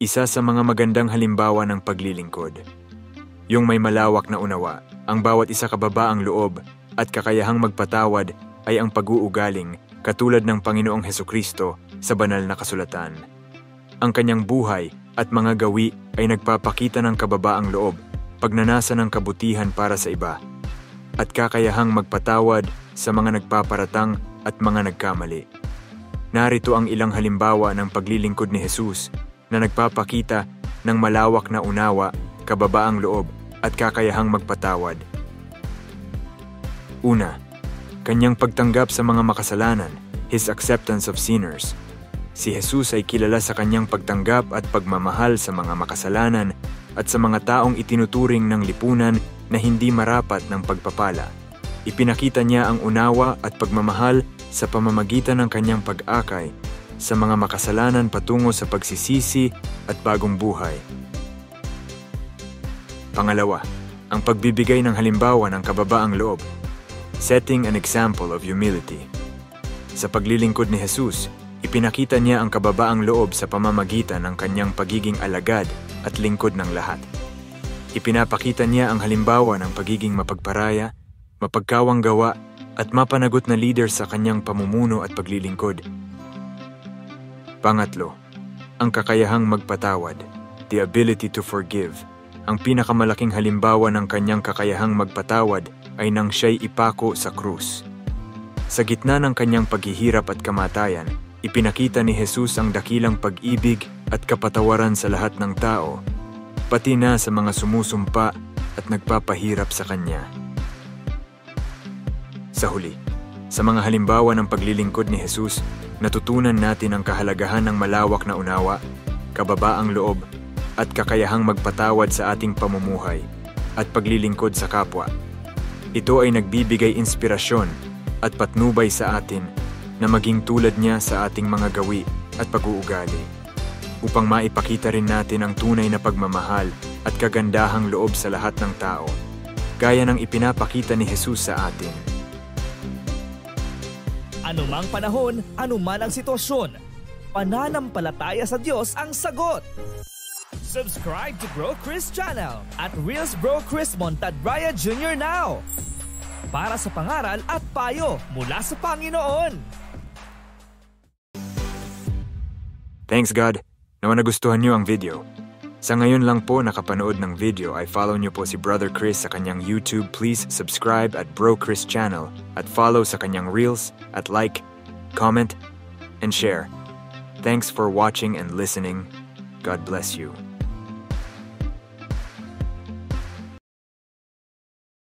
Isa sa mga magandang halimbawa ng paglilingkod. Yung may malawak na unawa, ang bawat isa kababaang loob at kakayahang magpatawad ay ang pag-uugaling katulad ng Panginoong Hesukristo sa banal na kasulatan. Ang kanyang buhay at mga gawi ay nagpapakita ng kababaang loob, pagnanasa ng kabutihan para sa iba, at kakayahang magpatawad sa mga nagpaparatang at mga nagkamali. Narito ang ilang halimbawa ng paglilingkod ni Jesus na nagpapakita ng malawak na unawa, kababaang loob at kakayahang magpatawad. Una, kanyang pagtanggap sa mga makasalanan, His acceptance of sinners. Si Jesus ay kilala sa kanyang pagtanggap at pagmamahal sa mga makasalanan at sa mga taong itinuturing ng lipunan na hindi marapat ng pagpapala. Ipinakita niya ang unawa at pagmamahal sa pamamagitan ng kanyang pag-akay sa mga makasalanan patungo sa pagsisisi at bagong buhay. Pangalawa, ang pagbibigay ng halimbawa ng kababaang loob, setting an example of humility. Sa paglilingkod ni Jesus, ipinakita niya ang kababaang loob sa pamamagitan ng kanyang pagiging alagad at lingkod ng lahat. Ipinapakita niya ang halimbawa ng pagiging mapagparaya, mapagkawang gawa at mapanagot na leader sa kanyang pamumuno at paglilingkod. Pangatlo, ang kakayahang magpatawad, the ability to forgive. Ang pinakamalaking halimbawa ng kanyang kakayahang magpatawad ay nang siya'y ipako sa krus. Sa gitna ng kanyang paghihirap at kamatayan, ipinakita ni Jesus ang dakilang pag-ibig at kapatawaran sa lahat ng tao, pati na sa mga sumusumpa at nagpapahirap sa kanya. Sa huli, sa mga halimbawa ng paglilingkod ni Jesus, natutunan natin ang kahalagahan ng malawak na unawa, kababaang loob, at kakayahang magpatawad sa ating pamumuhay at paglilingkod sa kapwa. Ito ay nagbibigay inspirasyon at patnubay sa atin na maging tulad niya sa ating mga gawi at pag-uugali, upang maipakita rin natin ang tunay na pagmamahal at kagandahang loob sa lahat ng tao, gaya ng ipinapakita ni Jesus sa atin. Anumang panahon, anuman ang sitwasyon, pananampalataya sa Diyos ang sagot. Subscribe to Bro Chris channel at Reels Bro Chris Montadbraya Jr. now para sa pangaral at payo mula sa Panginoon. Thanks God, naman nagustuhan niyo ang video. Sa ngayon lang po nakapanood ng video ay follow niyo po si Brother Chris sa kanyang YouTube. Please subscribe at Bro Chris channel at follow sa kanyang Reels at like, comment, and share. Thanks for watching and listening. God bless you.